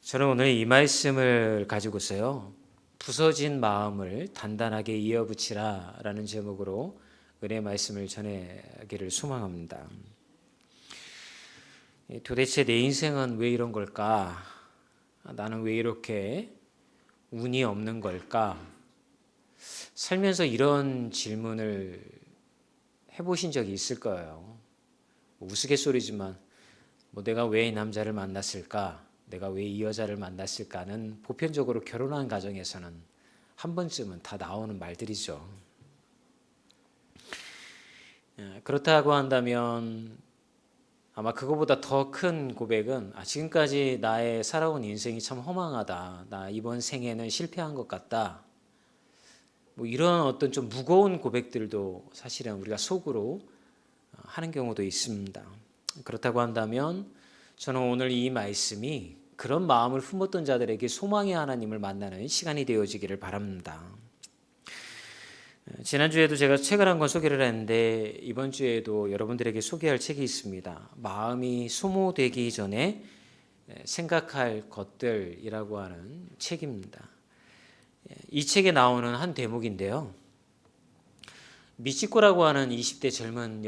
저는 오늘 이 말씀을 가지고서요, 부서진 마음을 단단하게 이어붙이라 라는 제목으로 은혜의 말씀을 전하기를 소망합니다. 도대체 내 인생은 왜 이런 걸까? 나는 왜 이렇게 운이 없는 걸까? 살면서 이런 질문을 해보신 적이 있을 거예요. 우스갯소리지만 내가 왜 이 남자를 만났을까? 내가 왜 이 여자를 만났을까는 보편적으로 결혼한 가정에서는 한 번쯤은 다 나오는 말들이죠. 그렇다고 한다면 아마 그거보다 더 큰 고백은 지금까지 나의 살아온 인생이 참 허망하다. 나 이번 생에는 실패한 것 같다. 이런 어떤 좀 무거운 고백들도 사실은 우리가 속으로 하는 경우도 있습니다. 그렇다고 한다면 저는 오늘 이 말씀이 그런 마음을 품었던 자들에게 소망의 하나님을 만나는 시간이 되어지기를 바랍니다. 지난주에도 제가 책을 한 권 소개를 했는데 이번 주에도 여러분들에게 소개할 책이 있습니다. 마음이 소모되기 전에 생각할 것들이라고 하는 책입니다. 이 책에 나오는 한 대목인데요. 미치코라고 하는 20대 젊은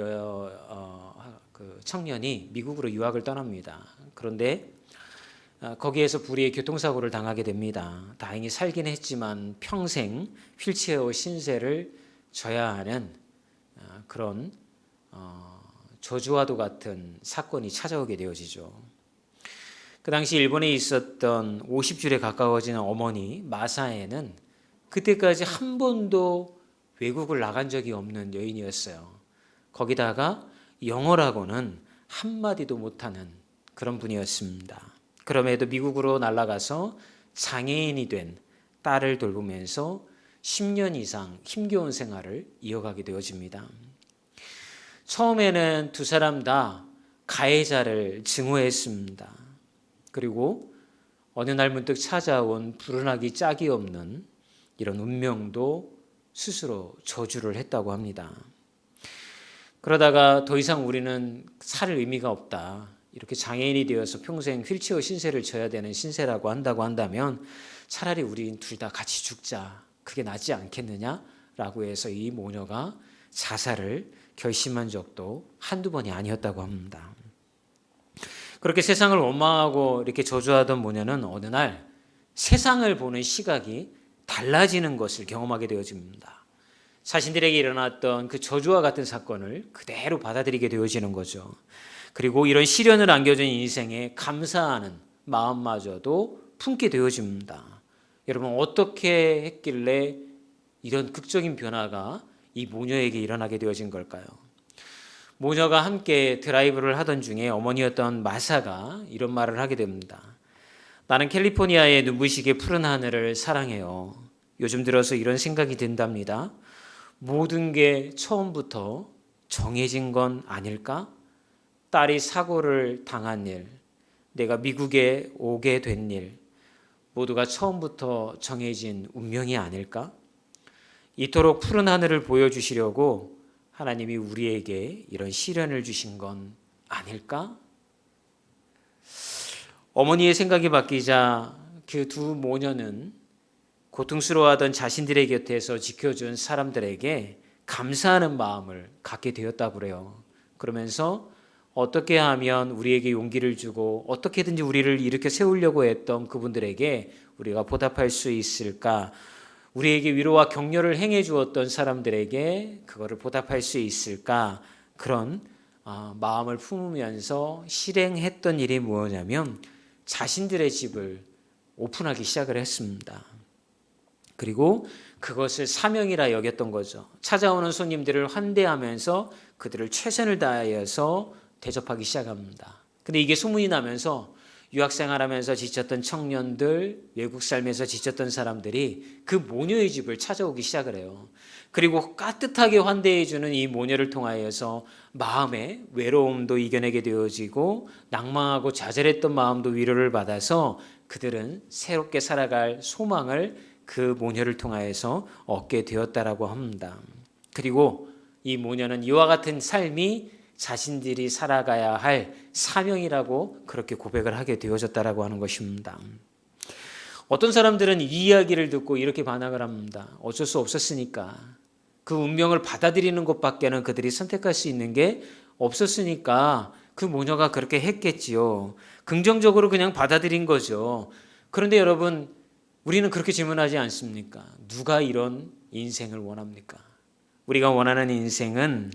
청년이 미국으로 유학을 떠납니다. 그런데 거기에서 불의의 교통사고를 당하게 됩니다. 다행히 살긴 했지만 평생 휠체어 신세를 져야 하는 그런 저주와도 같은 사건이 찾아오게 되어지죠. 그 당시 일본에 있었던 50줄에 가까워지는 어머니 마사에는 그때까지 한 번도 외국을 나간 적이 없는 여인이었어요. 거기다가 영어라고는 한마디도 못하는 그런 분이었습니다. 그럼에도 미국으로 날아가서 장애인이 된 딸을 돌보면서 10년 이상 힘겨운 생활을 이어가게 되어집니다. 처음에는 두 사람 다 가해자를 증오했습니다. 그리고 어느 날 문득 찾아온 불운하기 짝이 없는 이런 운명도 스스로 저주를 했다고 합니다. 그러다가 더 이상 우리는 살 의미가 없다. 이렇게 장애인이 되어서 평생 휠체어 신세를 져야 되는 신세라고 한다면 차라리 우린 둘 다 같이 죽자. 그게 낫지 않겠느냐라고 해서 이 모녀가 자살을 결심한 적도 한두 번이 아니었다고 합니다. 그렇게 세상을 원망하고 이렇게 저주하던 모녀는 어느 날 세상을 보는 시각이 달라지는 것을 경험하게 되어집니다. 자신들에게 일어났던 그 저주와 같은 사건을 그대로 받아들이게 되어지는 거죠. 그리고 이런 시련을 안겨준 인생에 감사하는 마음마저도 품게 되어집니다. 여러분 어떻게 했길래 이런 극적인 변화가 이 모녀에게 일어나게 되어진 걸까요? 모녀가 함께 드라이브를 하던 중에 어머니였던 마사가 이런 말을 하게 됩니다. 나는 캘리포니아의 눈부시게 푸른 하늘을 사랑해요. 요즘 들어서 이런 생각이 든답니다. 모든 게 처음부터 정해진 건 아닐까? 딸이 사고를 당한 일, 내가 미국에 오게 된 일, 모두가 처음부터 정해진 운명이 아닐까? 이토록 푸른 하늘을 보여주시려고 하나님이 우리에게 이런 시련을 주신 건 아닐까? 어머니의 생각이 바뀌자 그 두 모녀는 고통스러워하던 자신들의 곁에서 지켜준 사람들에게 감사하는 마음을 갖게 되었다고 그래요. 그러면서 어떻게 하면 우리에게 용기를 주고 어떻게든지 우리를 일으켜 세우려고 했던 그분들에게 우리가 보답할 수 있을까? 우리에게 위로와 격려를 행해 주었던 사람들에게 그거를 보답할 수 있을까? 그런 마음을 품으면서 실행했던 일이 뭐냐면 자신들의 집을 오픈하기 시작을 했습니다. 그리고 그것을 사명이라 여겼던 거죠. 찾아오는 손님들을 환대하면서 그들을 최선을 다하여서 대접하기 시작합니다. 근데 이게 소문이 나면서 유학생활하면서 지쳤던 청년들, 외국 삶에서 지쳤던 사람들이 그 모녀의 집을 찾아오기 시작을 해요. 그리고 따뜻하게 환대해주는 이 모녀를 통하여서 마음의 외로움도 이겨내게 되어지고 낭망하고 좌절했던 마음도 위로를 받아서 그들은 새롭게 살아갈 소망을 그 모녀를 통하여서 얻게 되었다라고 합니다. 그리고 이 모녀는 이와 같은 삶이 자신들이 살아가야 할 사명이라고 그렇게 고백을 하게 되어졌다라고 하는 것입니다. 어떤 사람들은 이 이야기를 듣고 이렇게 반항을 합니다. 어쩔 수 없었으니까. 그 운명을 받아들이는 것밖에는 그들이 선택할 수 있는 게 없었으니까 그 모녀가 그렇게 했겠지요. 긍정적으로 그냥 받아들인 거죠. 그런데 여러분, 우리는 그렇게 질문하지 않습니까? 누가 이런 인생을 원합니까? 우리가 원하는 인생은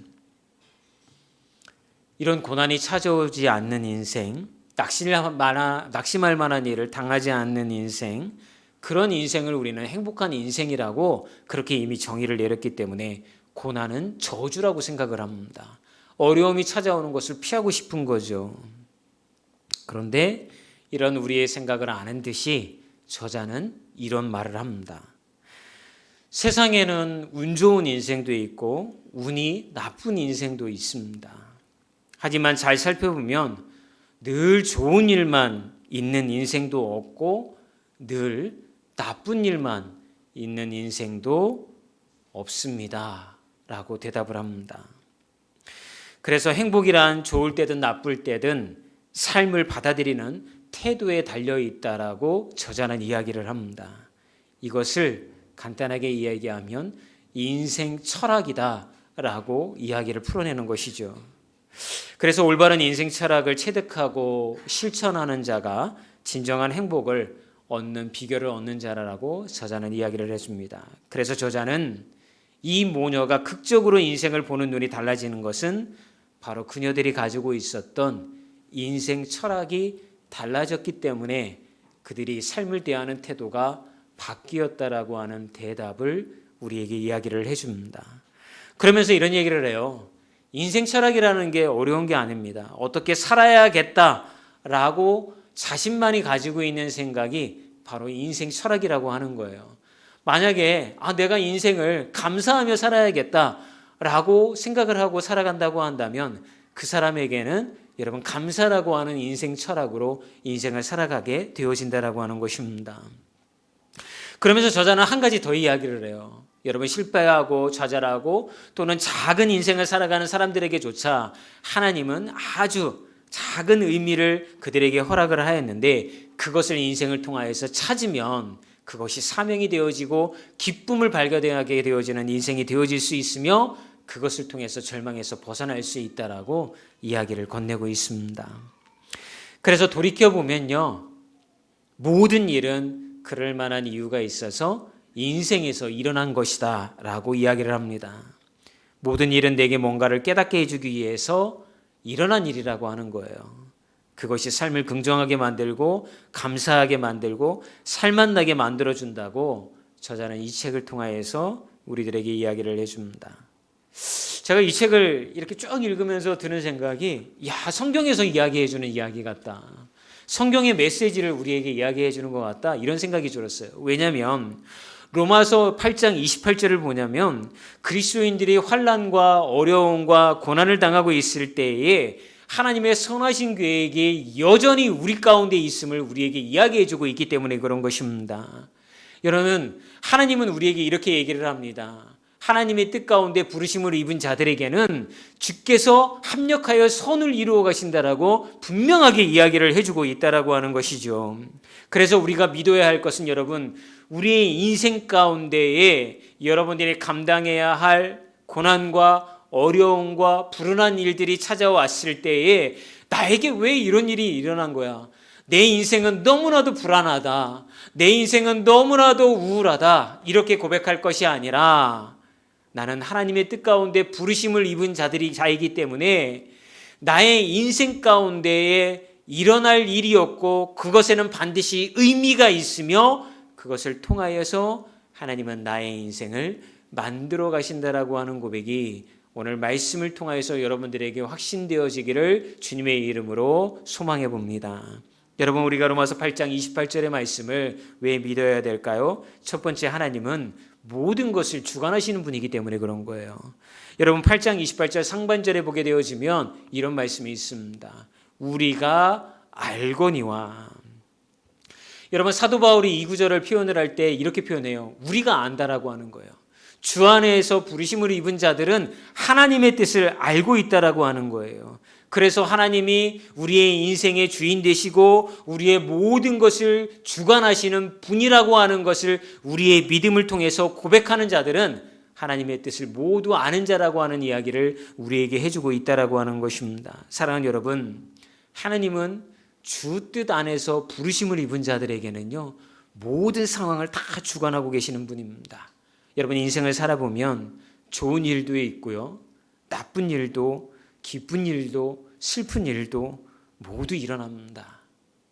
이런 고난이 찾아오지 않는 인생, 낙심할 만한 일을 당하지 않는 인생, 그런 인생을 우리는 행복한 인생이라고 그렇게 이미 정의를 내렸기 때문에 고난은 저주라고 생각을 합니다. 어려움이 찾아오는 것을 피하고 싶은 거죠. 그런데 이런 우리의 생각을 아는 듯이 저자는 이런 말을 합니다. 세상에는 운 좋은 인생도 있고 운이 나쁜 인생도 있습니다. 하지만 잘 살펴보면 늘 좋은 일만 있는 인생도 없고 늘 나쁜 일만 있는 인생도 없습니다. 라고 대답을 합니다. 그래서 행복이란 좋을 때든 나쁠 때든 삶을 받아들이는 태도에 달려 있다라고 저자는 이야기를 합니다. 이것을 간단하게 이야기하면 인생 철학이다라고 이야기를 풀어내는 것이죠. 그래서 올바른 인생 철학을 체득하고 실천하는 자가 진정한 행복을 얻는 비결을 얻는 자라고 저자는 이야기를 해줍니다. 그래서 저자는 이 모녀가 극적으로 인생을 보는 눈이 달라지는 것은 바로 그녀들이 가지고 있었던 인생 철학이 달라졌기 때문에 그들이 삶을 대하는 태도가 바뀌었다라고 하는 대답을 우리에게 이야기를 해줍니다. 그러면서 이런 얘기를 해요. 인생 철학이라는 게 어려운 게 아닙니다. 어떻게 살아야겠다라고 자신만이 가지고 있는 생각이 바로 인생 철학이라고 하는 거예요. 만약에 내가 인생을 감사하며 살아야겠다라고 생각을 하고 살아간다고 한다면 그 사람에게는 여러분 감사라고 하는 인생 철학으로 인생을 살아가게 되어진다라고 하는 것입니다. 그러면서 저자는 한 가지 더 이야기를 해요. 여러분 실패하고 좌절하고 또는 작은 인생을 살아가는 사람들에게조차 하나님은 아주 작은 의미를 그들에게 허락을 하였는데 그것을 인생을 통하여서 찾으면 그것이 사명이 되어지고 기쁨을 발견하게 되어지는 인생이 되어질 수 있으며 그것을 통해서 절망에서 벗어날 수 있다라고 이야기를 건네고 있습니다. 그래서 돌이켜보면요. 모든 일은 그럴 만한 이유가 있어서 인생에서 일어난 것이다 라고 이야기를 합니다. 모든 일은 내게 뭔가를 깨닫게 해주기 위해서 일어난 일이라고 하는 거예요. 그것이 삶을 긍정하게 만들고 감사하게 만들고 살맛나게 만들어준다고 저자는 이 책을 통하여서 우리들에게 이야기를 해줍니다. 제가 이 책을 이렇게 쭉 읽으면서 드는 생각이 성경에서 이야기해주는 이야기 같다. 성경의 메시지를 우리에게 이야기해주는 것 같다. 이런 생각이 들었어요. 왜냐하면 로마서 8장 28절을 보냐면 그리스도인들이 환난과 어려움과 고난을 당하고 있을 때에 하나님의 선하신 계획이 여전히 우리 가운데 있음을 우리에게 이야기해주고 있기 때문에 그런 것입니다. 여러분, 하나님은 우리에게 이렇게 얘기를 합니다. 하나님의 뜻 가운데 부르심을 입은 자들에게는 주께서 합력하여 선을 이루어 가신다라고 분명하게 이야기를 해주고 있다라고 하는 것이죠. 그래서 우리가 믿어야 할 것은 여러분, 우리의 인생 가운데에 여러분들이 감당해야 할 고난과 어려움과 불운한 일들이 찾아왔을 때에 나에게 왜 이런 일이 일어난 거야? 내 인생은 너무나도 불안하다. 내 인생은 너무나도 우울하다. 이렇게 고백할 것이 아니라 나는 하나님의 뜻 가운데 부르심을 입은 자이기 때문에 나의 인생 가운데에 일어날 일이었고 그것에는 반드시 의미가 있으며 그것을 통하여서 하나님은 나의 인생을 만들어 가신다라고 하는 고백이 오늘 말씀을 통하여서 여러분들에게 확신되어지기를 주님의 이름으로 소망해 봅니다. 여러분, 우리가 로마서 8장 28절의 말씀을 왜 믿어야 될까요? 첫 번째, 하나님은 모든 것을 주관하시는 분이기 때문에 그런 거예요. 여러분 8장 28절 상반절에 보게 되어지면 이런 말씀이 있습니다. 우리가 알거니와. 여러분 사도 바울이 이 구절을 표현을 할 때 이렇게 표현해요. 우리가 안다라고 하는 거예요. 주 안에서 부르심을 입은 자들은 하나님의 뜻을 알고 있다라고 하는 거예요. 그래서 하나님이 우리의 인생의 주인 되시고 우리의 모든 것을 주관하시는 분이라고 하는 것을 우리의 믿음을 통해서 고백하는 자들은 하나님의 뜻을 모두 아는 자라고 하는 이야기를 우리에게 해주고 있다라고 하는 것입니다. 사랑하는 여러분, 하나님은 주 뜻 안에서 부르심을 입은 자들에게는요, 모든 상황을 다 주관하고 계시는 분입니다. 여러분, 인생을 살아보면 좋은 일도 있고요, 나쁜 일도, 기쁜 일도, 슬픈 일도 모두 일어납니다.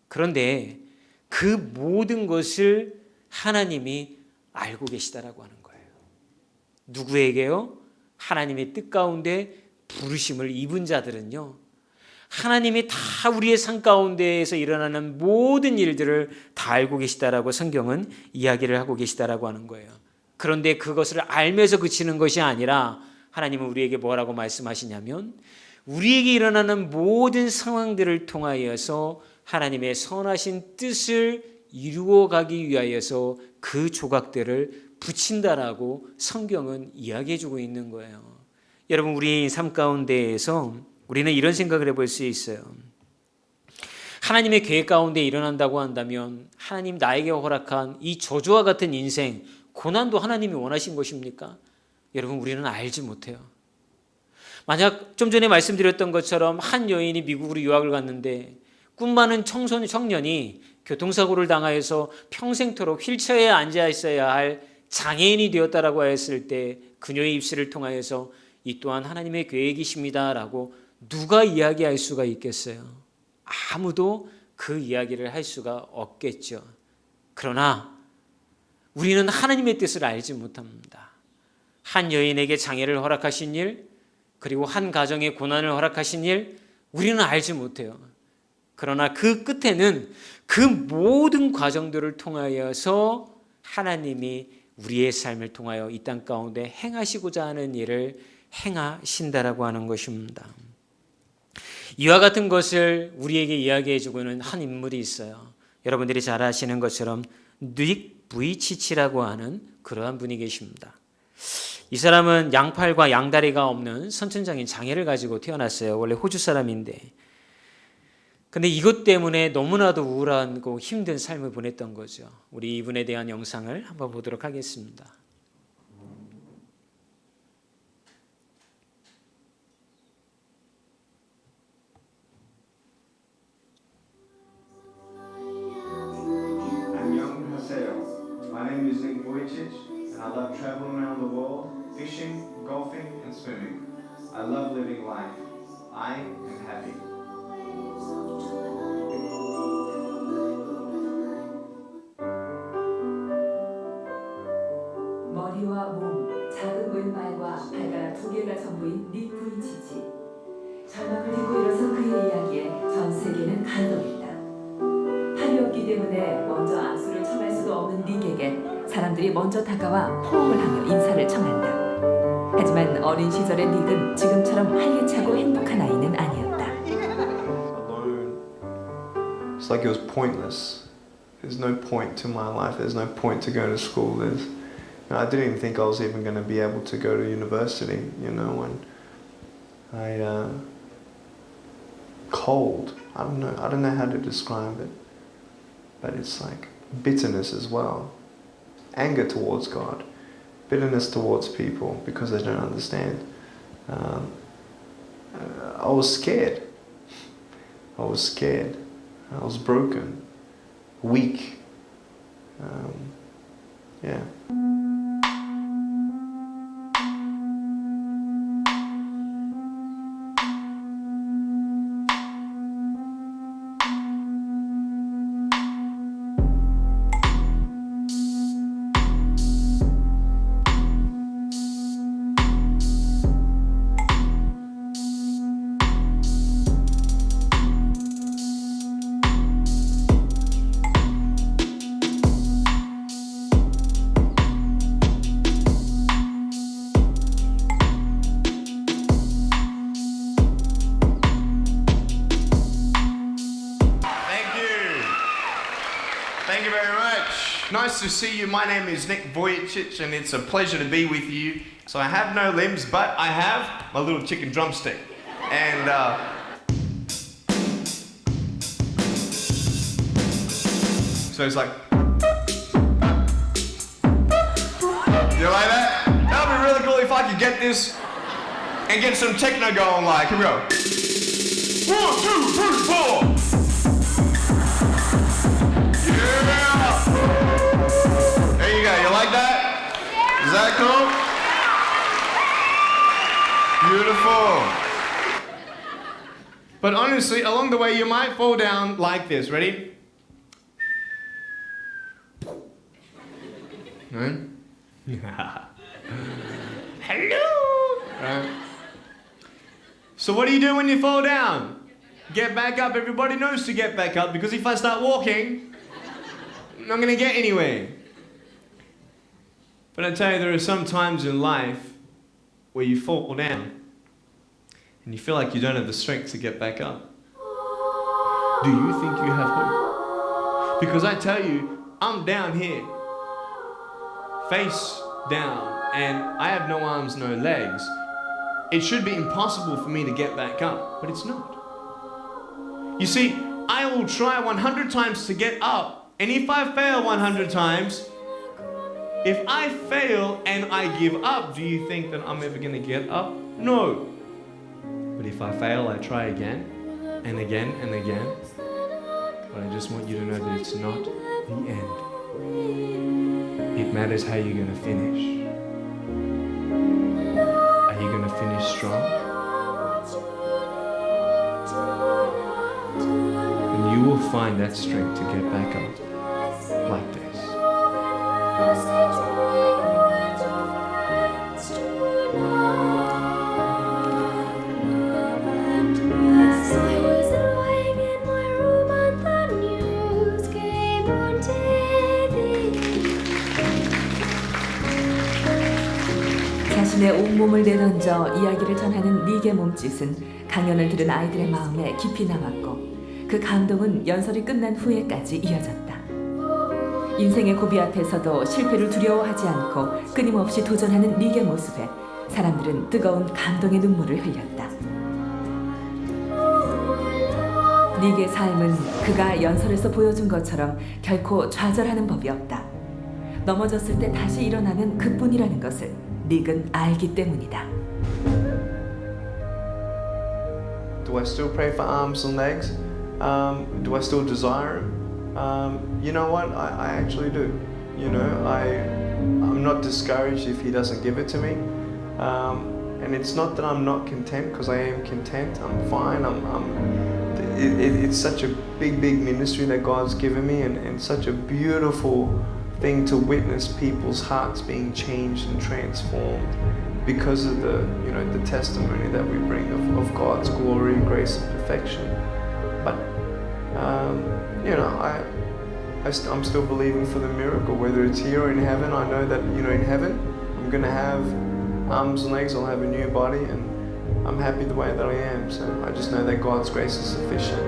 그런데 그 모든 것을 하나님이 알고 계시다라고 하는 거예요. 누구에게요? 하나님의 뜻 가운데 부르심을 입은 자들은요, 하나님이 다 우리의 삶 가운데에서 일어나는 모든 일들을 다 알고 계시다라고 성경은 이야기를 하고 계시다라고 하는 거예요. 그런데 그것을 알면서 그치는 것이 아니라 하나님은 우리에게 뭐라고 말씀하시냐면 우리에게 일어나는 모든 상황들을 통하여서 하나님의 선하신 뜻을 이루어가기 위하여서 그 조각들을 붙인다라고 성경은 이야기해주고 있는 거예요. 여러분, 우리의 삶 가운데에서 우리는 이런 생각을 해볼 수 있어요. 하나님의 계획 가운데 일어난다고 한다면 하나님 나에게 허락한 이 저주와 같은 인생, 고난도 하나님이 원하신 것입니까? 여러분, 우리는 알지 못해요. 만약 좀 전에 말씀드렸던 것처럼 한 여인이 미국으로 유학을 갔는데 꿈 많은 청년이 교통사고를 당하여서 평생토록 휠체어에 앉아 있어야 할 장애인이 되었다라고 했을 때 그녀의 입술을 통하여서 이 또한 하나님의 계획이십니다라고 누가 이야기할 수가 있겠어요? 아무도 그 이야기를 할 수가 없겠죠. 그러나 우리는 하나님의 뜻을 알지 못합니다. 한 여인에게 장애를 허락하신 일, 그리고 한 가정에 고난을 허락하신 일, 우리는 알지 못해요. 그러나 그 끝에는 그 모든 과정들을 통하여서 하나님이 우리의 삶을 통하여 이 땅 가운데 행하시고자 하는 일을 행하신다라고 하는 것입니다. 이와 같은 것을 우리에게 이야기해주고는 한 인물이 있어요. 여러분들이 잘 아시는 것처럼 닉 부이치치라고 하는 그러한 분이 계십니다. 이 사람은 양팔과 양다리가 없는 선천적인 장애를 가지고 태어났어요. 원래 호주 사람인데. 근데 이것 때문에 너무나도 우울하고 힘든 삶을 보냈던 거죠. 우리 이분에 대한 영상을 한번 보도록 하겠습니다. My name is Nick Vujicic, and I love traveling around the world, fishing, golfing, and swimming. I love living life. I am happy. 머리와 몸, 작은 왼발과 발가락 2개가 전부인 닉 부이치치. 절망을 딛고 일어선 그의 이야기에 전 세계는 감동했다. 팔이 없기 때문에 먼저 안수를 청할 수도 없는 닉에게 사람들이 먼저 다가와 호응을 하며 인사를 청한다. 하지만 어린 시절의 닉은 지금처럼 활기차고 행복한 아이는 아니었다. Alone. It's like it was pointless. There's no point to my life. There's no point to go to school. I didn't even think I was even going to be able to go to university, when cold. I don't know how to describe it. But it's like bitterness as well. Anger towards God. Bitterness towards people because they don't understand. I was scared. I was scared. I was broken. Weak. Yeah. Thank you very much. Nice to see you. My name is Nick Vujicic, and it's a pleasure to be with you. So I have no limbs, but I have my little chicken drumstick. And so it's like, you like that? That would be really cool if I could get this and get some techno going. Like, here we go. 1, 2, 3, 4. Yeah. There you go. You like that? Is that cool? Beautiful. But honestly, along the way, you might fall down like this. Ready? Right? Hello. Right. So what do you do when you fall down? Get back up. Everybody knows to get back up, because if I start walking, I'm not gonna get anywhere. But I tell you, there are some times in life where you fall down and you feel like you don't have the strength to get back up. Do you think you have hope? Because I tell you, I'm down here, face down, and I have no arms, no legs. It should be impossible for me to get back up, but it's not. You see, I will try 100 times to get up, and if I fail 100 times, if I fail and I give up, do you think that I'm ever going to get up? No. But if I fail, I try again, and again, and again. But I just want you to know that it's not the end. It matters how you're going to finish. Are you going to finish strong? And you will find that strength to get back up like this. 자신의 온몸을 내던져 이야기를 전하는 닉의 몸짓은 강연을 들은 아이들의 마음에 깊이 남았고, 그 감동은 연설이 끝난 후에까지 이어졌다. 인생의 고비 앞에서도 실패를 두려워하지 않고 끊임없이 도전하는 닉의 모습에 사람들은 뜨거운 감동의 눈물을 흘렸다. 닉의 삶은 그가 연설에서 보여준 것처럼 결코 좌절하는 법이 없다. 넘어졌을 때 다시 일어나는 그뿐이라는 것을 닉은 알기 때문이다. Do I still pray for arms and legs? Do I still desire them? You know what? I actually do. You know, I'm not discouraged if He doesn't give it to me. And it's not that I'm not content, because I am content. I'm fine. It's such a big ministry that God's given me, and such a beautiful thing to witness people's hearts being changed and transformed because of the testimony that we bring of God's glory, grace, and perfection. But I'm still believing for the miracle, whether it's here or in heaven. I know that in heaven I'm going to have arms and legs. I'll have a new body, and I'm happy the way that I am. So I just know that God's grace is sufficient.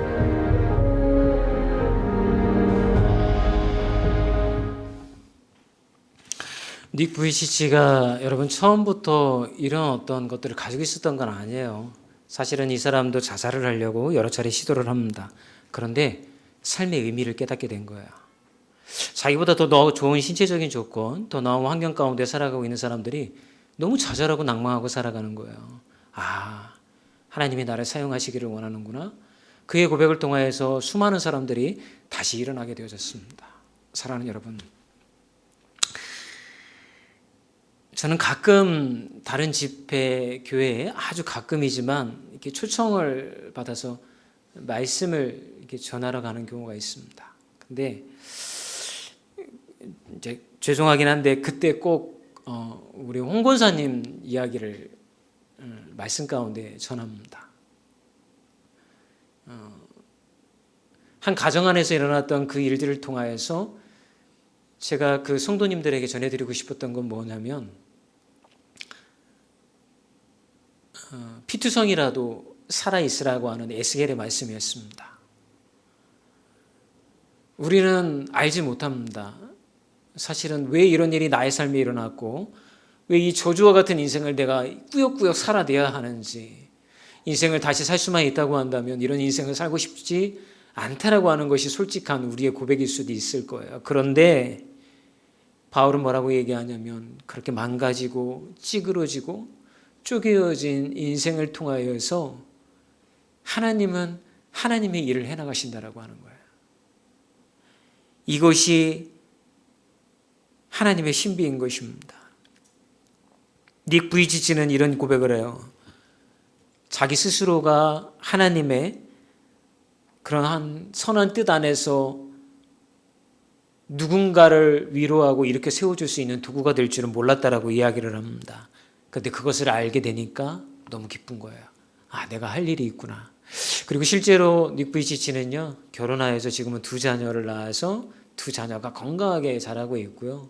닉 부이치치가 여러분 처음부터 이런 어떤 것들을 가지고 있었던 건 아니에요. 사실은 이 사람도 자살을 하려고 여러 차례 시도를 합니다. 그런데 삶의 의미를 깨닫게 된 거예요. 자기보다 더 좋은 신체적인 조건, 더 나은 환경 가운데 살아가고 있는 사람들이 너무 좌절하고 낭망하고 살아가는 거예요. 아, 하나님이 나를 사용하시기를 원하는구나. 그의 고백을 통하여서 수많은 사람들이 다시 일어나게 되어졌습니다. 사랑하는 여러분, 저는 가끔 다른 집회, 교회에 아주 가끔이지만 이렇게 초청을 받아서 말씀을 이렇게 전하러 가는 경우가 있습니다. 근데 이제 죄송하긴 한데 그때 꼭 우리 홍 권사님 이야기를 말씀 가운데 전합니다. 한 가정 안에서 일어났던 그 일들을 통하여서 제가 그 성도님들에게 전해드리고 싶었던 건 뭐냐면, 피투성이라도 살아있으라고 하는 에스겔의 말씀이었습니다. 우리는 알지 못합니다. 사실은 왜 이런 일이 나의 삶에 일어났고 왜 이 저주와 같은 인생을 내가 꾸역꾸역 살아내야 하는지, 인생을 다시 살 수만 있다고 한다면 이런 인생을 살고 싶지 않다라고 하는 것이 솔직한 우리의 고백일 수도 있을 거예요. 그런데 바울은 뭐라고 얘기하냐면 그렇게 망가지고 찌그러지고 쪼개어진 인생을 통하여서 하나님은 하나님의 일을 해나가신다라고 하는 거예요. 이것이 하나님의 신비인 것입니다. 닉 부이치치는 이런 고백을 해요. 자기 스스로가 하나님의 그러한 선한 뜻 안에서 누군가를 위로하고 이렇게 세워줄 수 있는 도구가 될 줄은 몰랐다라고 이야기를 합니다. 그런데 그것을 알게 되니까 너무 기쁜 거예요. 아, 내가 할 일이 있구나. 그리고 실제로 닉 부이치치는요, 결혼하여서 지금은 2자녀를 낳아서 2자녀가 건강하게 자라고 있고요.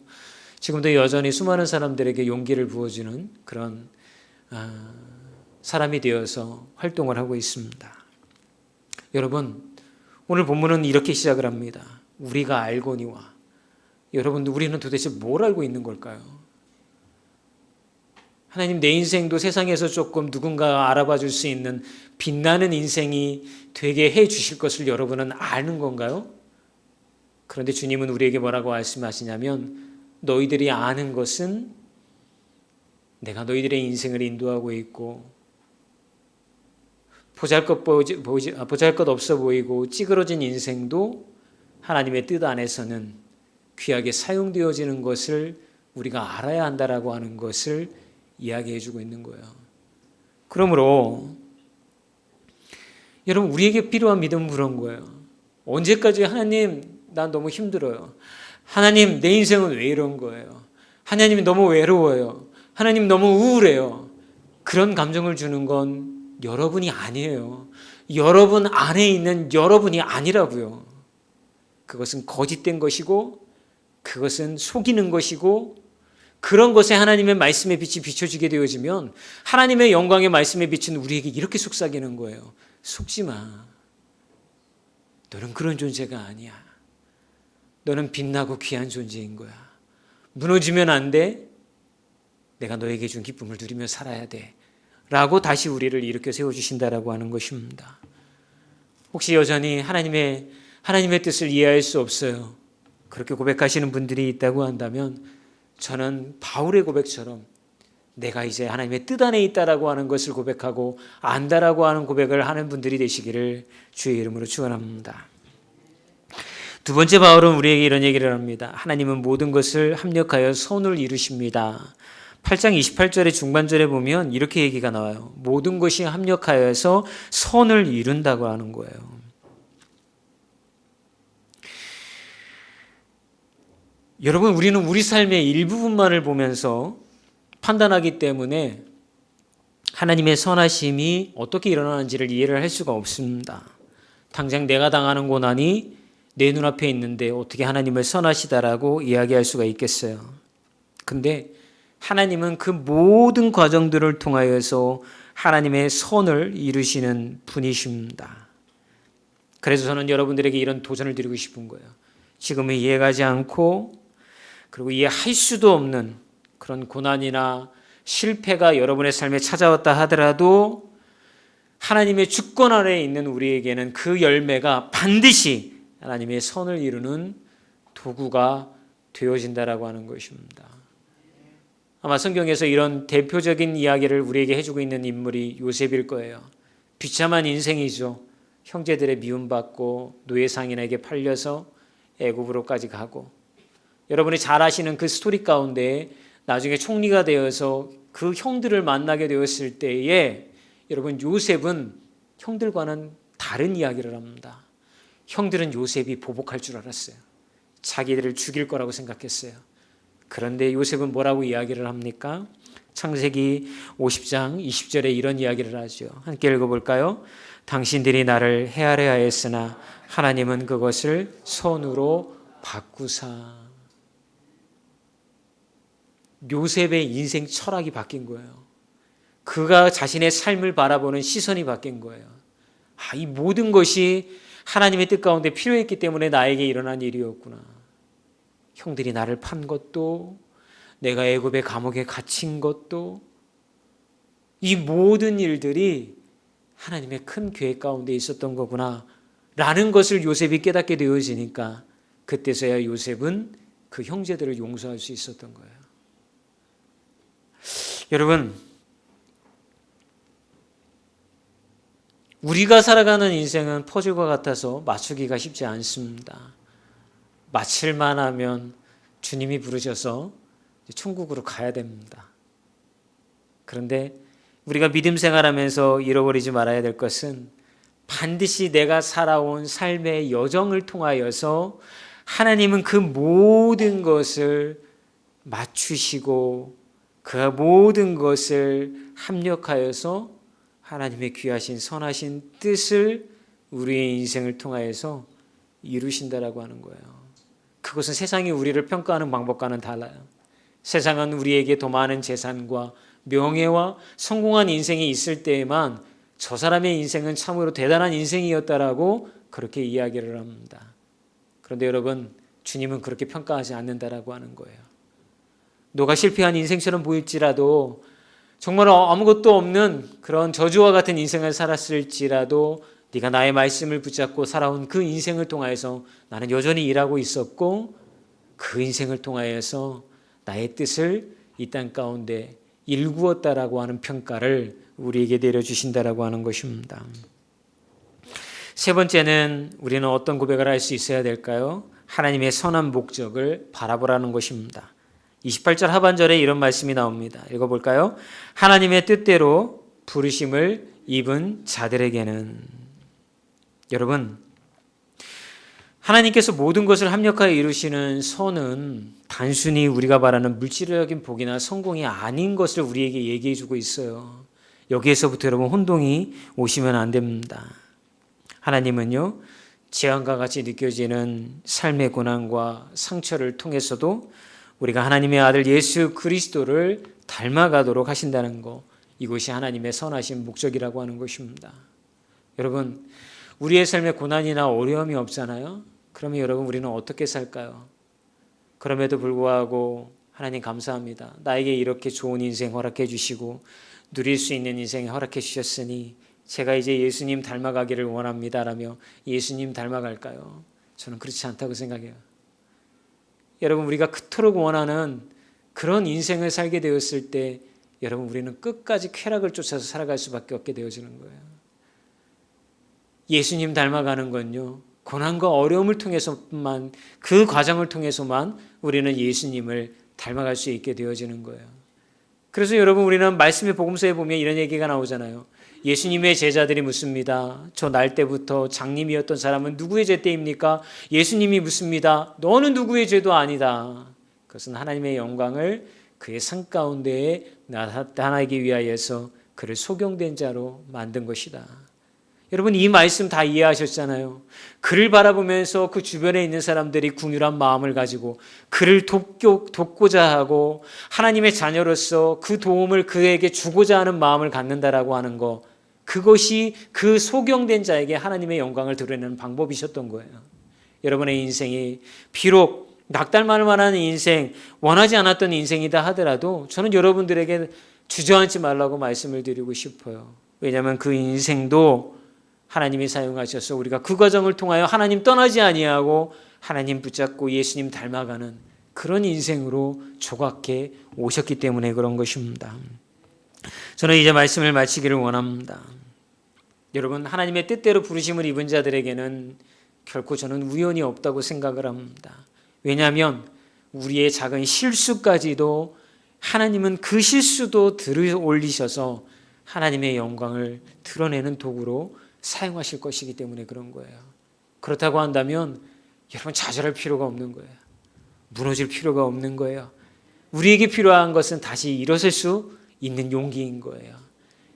지금도 여전히 수많은 사람들에게 용기를 부어주는 그런 사람이 되어서 활동을 하고 있습니다. 여러분, 오늘 본문은 이렇게 시작을 합니다. 우리가 알거니와. 여러분, 우리는 도대체 뭘 알고 있는 걸까요? 하나님, 내 인생도 세상에서 조금 누군가가 알아봐 줄 수 있는 빛나는 인생이 되게 해 주실 것을 여러분은 아는 건가요? 그런데 주님은 우리에게 뭐라고 말씀하시냐면 너희들이 아는 것은 내가 너희들의 인생을 인도하고 있고 보잘것 없어 보이고 찌그러진 인생도 하나님의 뜻 안에서는 귀하게 사용되어지는 것을 우리가 알아야 한다라고 하는 것을 이야기해 주고 있는 거예요. 그러므로 여러분, 우리에게 필요한 믿음은 그런 거예요. 언제까지 하나님, 난 너무 힘들어요. 하나님, 내 인생은 왜 이런 거예요? 하나님이 너무 외로워요. 하나님 너무 우울해요. 그런 감정을 주는 건 여러분이 아니에요. 여러분 안에 있는 여러분이 아니라고요. 그것은 거짓된 것이고 그것은 속이는 것이고 그런 것에 하나님의 말씀의 빛이 비춰지게 되어지면 하나님의 영광의 말씀에 비친 우리에게 이렇게 속삭이는 거예요. 속지 마. 너는 그런 존재가 아니야. 너는 빛나고 귀한 존재인 거야. 무너지면 안 돼. 내가 너에게 준 기쁨을 누리며 살아야 돼. 라고 다시 우리를 일으켜 세워주신다라고 하는 것입니다. 혹시 여전히 하나님의 뜻을 이해할 수 없어요. 그렇게 고백하시는 분들이 있다고 한다면 저는 바울의 고백처럼 내가 이제 하나님의 뜻 안에 있다라고 하는 것을 고백하고 안다라고 하는 고백을 하는 분들이 되시기를 주의 이름으로 축원합니다. 두 번째, 바울은 우리에게 이런 얘기를 합니다. 하나님은 모든 것을 합력하여 선을 이루십니다. 8장 28절의 중반절에 보면 이렇게 얘기가 나와요. 모든 것이 합력하여서 선을 이룬다고 하는 거예요. 여러분, 우리는 우리 삶의 일부분만을 보면서 판단하기 때문에 하나님의 선하심이 어떻게 일어나는지를 이해를 할 수가 없습니다. 당장 내가 당하는 고난이 내 눈앞에 있는데 어떻게 하나님을 선하시다라고 이야기할 수가 있겠어요. 근데 하나님은 그 모든 과정들을 통하여서 하나님의 선을 이루시는 분이십니다. 그래서 저는 여러분들에게 이런 도전을 드리고 싶은 거예요. 지금은 이해가지 않고 그리고 이해할 수도 없는 그런 고난이나 실패가 여러분의 삶에 찾아왔다 하더라도 하나님의 주권 아래에 있는 우리에게는 그 열매가 반드시 하나님의 선을 이루는 도구가 되어진다라고 하는 것입니다. 아마 성경에서 이런 대표적인 이야기를 우리에게 해주고 있는 인물이 요셉일 거예요. 비참한 인생이죠. 형제들의 미움받고 노예상인에게 팔려서 애굽으로까지 가고 여러분이 잘 아시는 그 스토리 가운데 나중에 총리가 되어서 그 형들을 만나게 되었을 때에 여러분 요셉은 형들과는 다른 이야기를 합니다. 형들은 요셉이 보복할 줄 알았어요. 자기들을 죽일 거라고 생각했어요. 그런데 요셉은 뭐라고 이야기를 합니까? 창세기 50장 20절에 이런 이야기를 하죠. 함께 읽어볼까요? 당신들이 나를 헤아려 하였으나 하나님은 그것을 선으로 바꾸사. 요셉의 인생 철학이 바뀐 거예요. 그가 자신의 삶을 바라보는 시선이 바뀐 거예요. 이 모든 것이 하나님의 뜻 가운데 필요했기 때문에 나에게 일어난 일이었구나. 형들이 나를 판 것도, 내가 애굽의 감옥에 갇힌 것도, 이 모든 일들이 하나님의 큰 계획 가운데 있었던 거구나 라는 것을 요셉이 깨닫게 되어지니까 그때서야 요셉은 그 형제들을 용서할 수 있었던 거예요. 여러분, 우리가 살아가는 인생은 퍼즐과 같아서 맞추기가 쉽지 않습니다. 맞힐만 하면 주님이 부르셔서 천국으로 가야 됩니다. 그런데 우리가 믿음 생활하면서 잃어버리지 말아야 될 것은 반드시 내가 살아온 삶의 여정을 통하여서 하나님은 그 모든 것을 맞추시고 그 모든 것을 합력하여서 하나님의 귀하신 선하신 뜻을 우리의 인생을 통하여서 이루신다라고 하는 거예요. 그것은 세상이 우리를 평가하는 방법과는 달라요. 세상은 우리에게 더 많은 재산과 명예와 성공한 인생이 있을 때에만 저 사람의 인생은 참으로 대단한 인생이었다라고 그렇게 이야기를 합니다. 그런데 여러분, 주님은 그렇게 평가하지 않는다라고 하는 거예요. 너가 실패한 인생처럼 보일지라도, 정말 아무것도 없는 그런 저주와 같은 인생을 살았을지라도 네가 나의 말씀을 붙잡고 살아온 그 인생을 통하여서 나는 여전히 일하고 있었고 그 인생을 통하여서 나의 뜻을 이 땅 가운데 일구었다라고 하는 평가를 우리에게 내려주신다라고 하는 것입니다. 세 번째는 우리는 어떤 고백을 할 수 있어야 될까요? 하나님의 선한 목적을 바라보라는 것입니다. 28절 하반절에 이런 말씀이 나옵니다. 읽어볼까요? 하나님의 뜻대로 부르심을 입은 자들에게는. 여러분, 하나님께서 모든 것을 합력하여 이루시는 선은 단순히 우리가 말하는 물질적인 복이나 성공이 아닌 것을 우리에게 얘기해 주고 있어요. 여기에서부터 여러분 혼동이 오시면 안 됩니다. 하나님은요, 재앙과 같이 느껴지는 삶의 고난과 상처를 통해서도 우리가 하나님의 아들 예수 그리스도를 닮아가도록 하신다는 것, 이것이 하나님의 선하신 목적이라고 하는 것입니다. 여러분, 우리의 삶에 고난이나 어려움이 없잖아요. 그러면 여러분, 우리는 어떻게 살까요? 그럼에도 불구하고 하나님 감사합니다. 나에게 이렇게 좋은 인생 허락해 주시고 누릴 수 있는 인생 허락해 주셨으니 제가 이제 예수님 닮아가기를 원합니다라며 예수님 닮아갈까요? 저는 그렇지 않다고 생각해요. 여러분, 우리가 그토록 원하는 그런 인생을 살게 되었을 때 여러분, 우리는 끝까지 쾌락을 쫓아서 살아갈 수밖에 없게 되어지는 거예요. 예수님 닮아가는 건요, 고난과 어려움을 통해서만, 그 과정을 통해서만 우리는 예수님을 닮아갈 수 있게 되어지는 거예요. 그래서 여러분, 우리는 말씀의 복음서에 보면 이런 얘기가 나오잖아요. 예수님의 제자들이 묻습니다. 저 날 때부터 장님이었던 사람은 누구의 죄 때입니까? 예수님이 묻습니다. 너는 누구의 죄도 아니다. 그것은 하나님의 영광을 그의 상 가운데에 나타나기 위하여서 그를 소경된 자로 만든 것이다. 여러분, 이 말씀 다 이해하셨잖아요. 그를 바라보면서 그 주변에 있는 사람들이 긍휼한 마음을 가지고 그를 돕고자 하고 하나님의 자녀로서 그 도움을 그에게 주고자 하는 마음을 갖는다라고 하는 것, 그것이 그 소경된 자에게 하나님의 영광을 드러내는 방법이셨던 거예요. 여러분의 인생이 비록 낙달만을 만한 인생, 원하지 않았던 인생이다 하더라도 저는 여러분들에게 주저앉지 말라고 말씀을 드리고 싶어요. 왜냐하면 그 인생도 하나님이 사용하셔서 우리가 그 과정을 통하여 하나님 떠나지 아니하고 하나님 붙잡고 예수님 닮아가는 그런 인생으로 조각해 오셨기 때문에 그런 것입니다. 저는 이제 말씀을 마치기를 원합니다. 여러분, 하나님의 뜻대로 부르심을 입은 자들에게는 결코 저는 우연이 없다고 생각을 합니다. 왜냐하면 우리의 작은 실수까지도 하나님은 그 실수도 들어 올리셔서 하나님의 영광을 드러내는 도구로 사용하실 것이기 때문에 그런 거예요. 그렇다고 한다면 여러분, 좌절할 필요가 없는 거예요. 무너질 필요가 없는 거예요. 우리에게 필요한 것은 다시 일어설 수 있는 용기인 거예요.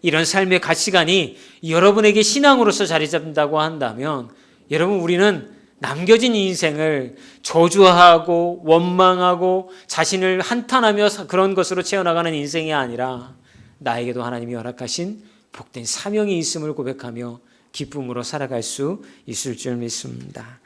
이런 삶의 가치관이 여러분에게 신앙으로서 자리 잡는다고 한다면 여러분, 우리는 남겨진 인생을 저주하고 원망하고 자신을 한탄하며 그런 것으로 채워나가는 인생이 아니라 나에게도 하나님이 허락하신 복된 사명이 있음을 고백하며 기쁨으로 살아갈 수 있을 줄 믿습니다.